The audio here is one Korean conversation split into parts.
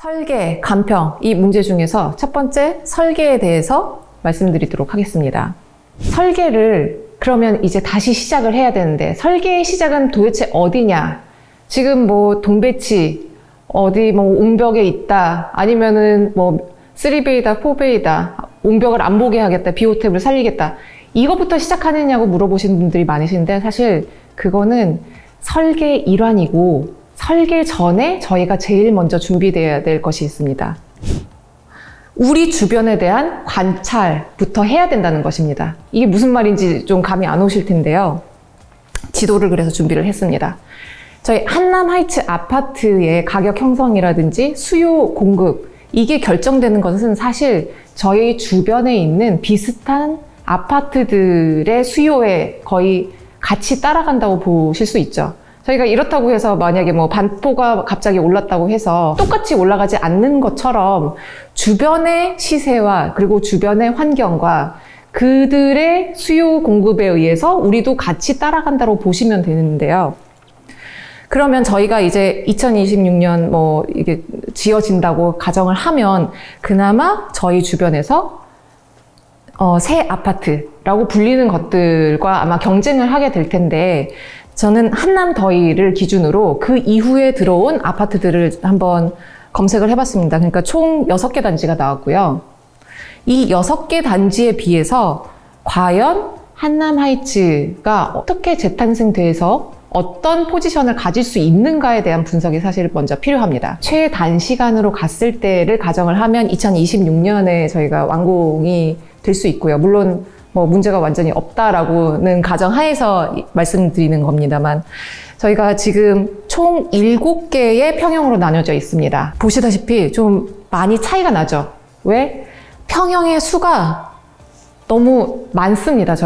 설계, 간평, 이 문제 중에서 첫 번째 설계에 대해서 말씀드리도록 하겠습니다. 설계를 그러면 이제 다시 시작을 해야 되는데 설계의 시작은 도대체 어디냐? 지금 뭐 동배치, 어디 뭐 옹벽에 있다, 아니면은 뭐 3베이다, 4베이다, 옹벽을 안 보게 하겠다, 비오탭을 살리겠다. 이거부터 시작하느냐고 물어보시는 분들이 많으신데 사실 그거는 설계 일환이고 설계 전에 저희가 제일 먼저 준비되어야 될 것이 있습니다. 우리 주변에 대한 관찰부터 해야 된다는 것입니다. 이게 무슨 말인지 좀 감이 안 오실 텐데요. 지도를 그래서 준비를 했습니다. 저희 한남 하이츠 아파트의 가격 형성이라든지 수요 공급, 이게 결정되는 것은 사실 저희 주변에 있는 비슷한 아파트들의 수요에 거의 같이 따라간다고 보실 수 있죠. 저희가 이렇다고 해서 만약에 뭐 반포가 갑자기 올랐다고 해서 똑같이 올라가지 않는 것처럼 주변의 시세와 그리고 주변의 환경과 그들의 수요 공급에 의해서 우리도 같이 따라간다고 보시면 되는데요. 그러면 저희가 이제 2026년 뭐 이게 지어진다고 가정을 하면 그나마 저희 주변에서 새 아파트라고 불리는 것들과 아마 경쟁을 하게 될 텐데 저는 한남더위를 기준으로 그 이후에 들어온 아파트들을 한번 검색을 해봤습니다. 그러니까 총 6개 단지가 나왔고요. 이 6개 단지에 비해서 과연 한남하이츠가 어떻게 재탄생돼서 어떤 포지션을 가질 수 있는가에 대한 분석이 사실 먼저 필요합니다. 최단시간으로 갔을 때를 가정을 하면 2026년에 저희가 완공이 될 수 있고요. 물론 뭐 문제가 완전히 없다라고는 가정하에서 말씀드리는 겁니다만 저희가 지금 총 7개의 평형으로 나뉘어져 있습니다. 보시다시피 좀 많이 차이가 나죠. 왜? 평형의 수가 너무 많습니다.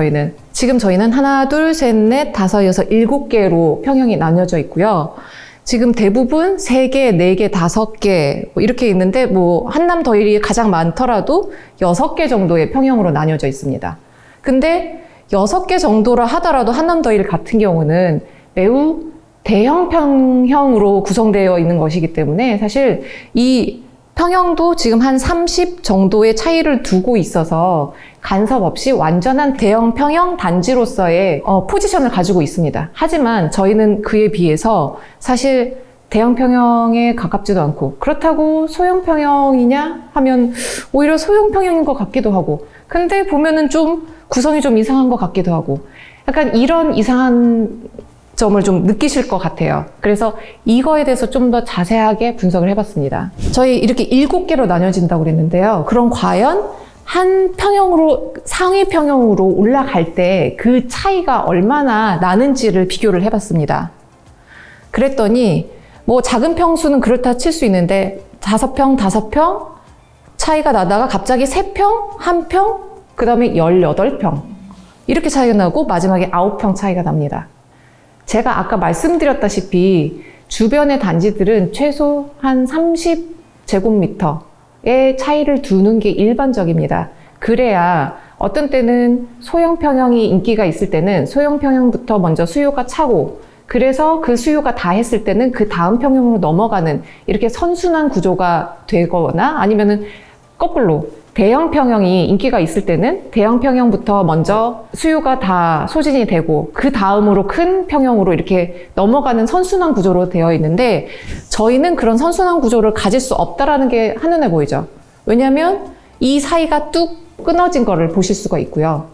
지금 저희는 하나, 둘, 셋, 넷, 다섯, 여섯, 7개로 평형이 나뉘어져 있고요. 지금 대부분 3개, 4개, 5개 뭐 이렇게 있는데 뭐 한남더일이 가장 많더라도 6개 정도의 평형으로 나뉘어져 있습니다. 근데 6개 정도라 하더라도 한남더일 같은 경우는 매우 대형 평형으로 구성되어 있는 것이기 때문에 사실 이 평형도 지금 한 30 정도의 차이를 두고 있어서 간섭 없이 완전한 대형 평형 단지로서의 포지션을 가지고 있습니다. 하지만 저희는 그에 비해서 사실 대형 평형에 가깝지도 않고 그렇다고 소형 평형이냐 하면 오히려 소형 평형인 것 같기도 하고 근데 보면은 좀 구성이 좀 이상한 것 같기도 하고 약간 이런 이상한 점을 좀 느끼실 것 같아요. 그래서 이거에 대해서 좀 더 자세하게 분석을 해봤습니다. 저희 이렇게 7개로 나뉘어진다고 그랬는데요. 그럼 과연 한 평형으로 상위 평형으로 올라갈 때 그 차이가 얼마나 나는지를 비교를 해봤습니다. 그랬더니 뭐 작은 평수는 그렇다 칠 수 있는데 5평, 5평 차이가 나다가 갑자기 3평, 1평, 그 다음에 18평 이렇게 차이가 나고 마지막에 9평 차이가 납니다. 제가 아까 말씀드렸다시피 주변의 단지들은 최소 한 30제곱미터의 차이를 두는 게 일반적입니다. 그래야 어떤 때는 소형 평형이 인기가 있을 때는 소형 평형부터 먼저 수요가 차고 그래서 그 수요가 다 했을 때는 그 다음 평형으로 넘어가는 이렇게 선순환 구조가 되거나 아니면은 거꾸로 대형 평형이 인기가 있을 때는 대형 평형부터 먼저 수요가 다 소진이 되고 그 다음으로 큰 평형으로 이렇게 넘어가는 선순환 구조로 되어 있는데 저희는 그런 선순환 구조를 가질 수 없다라는 게 한눈에 보이죠. 왜냐하면 이 사이가 뚝 끊어진 거를 보실 수가 있고요.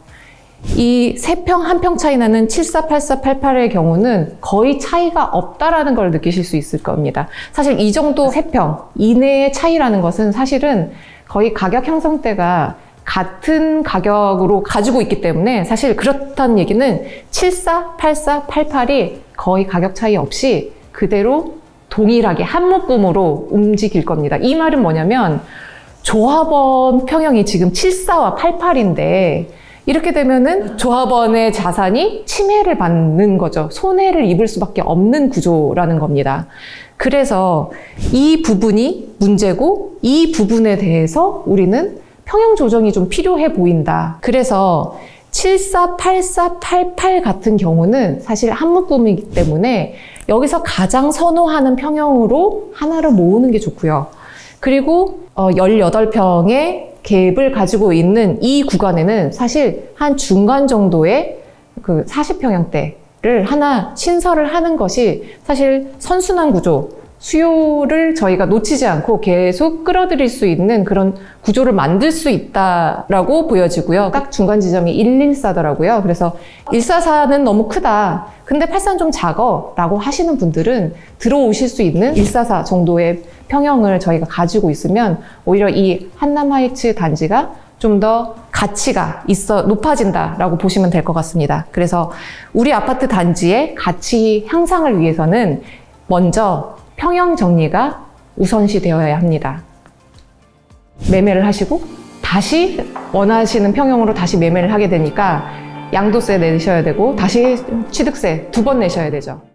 이 3평, 1평 차이 나는 74, 84, 88의 경우는 거의 차이가 없다라는 걸 느끼실 수 있을 겁니다. 사실 이 정도 3평 이내의 차이라는 것은 사실은 거의 가격 형성대가 같은 가격으로 가지고 있기 때문에 사실 그렇다는 얘기는 74, 84, 88이 거의 가격 차이 없이 그대로 동일하게 한 묶음으로 움직일 겁니다. 이 말은 뭐냐면 조합원 평형이 지금 74와 88인데 이렇게 되면은 조합원의 자산이 침해를 받는 거죠. 손해를 입을 수밖에 없는 구조라는 겁니다. 그래서 이 부분이 문제고 이 부분에 대해서 우리는 평형 조정이 좀 필요해 보인다. 그래서 74, 84, 88 같은 경우는 사실 한 묶음이기 때문에 여기서 가장 선호하는 평형으로 하나를 모으는 게 좋고요. 그리고 18평의 갭을 가지고 있는 이 구간에는 사실 한 중간 정도의 그 40평형대를 하나 신설을 하는 것이 사실 선순환 구조, 수요를 저희가 놓치지 않고 계속 끌어들일 수 있는 그런 구조를 만들 수 있다라고 보여지고요. 딱 중간 지점이 114더라고요. 그래서 144는 너무 크다. 근데 84는 좀 작어. 라고 하시는 분들은 들어오실 수 있는 144 정도의 평형을 저희가 가지고 있으면 오히려 이 한남하이츠 단지가 좀 더 가치가 높아진다라고 보시면 될 것 같습니다. 그래서 우리 아파트 단지의 가치 향상을 위해서는 먼저 평형 정리가 우선시 되어야 합니다. 매매를 하시고 다시 원하시는 평형으로 다시 매매를 하게 되니까 양도세 내셔야 되고 다시 취득세 2번 내셔야 되죠.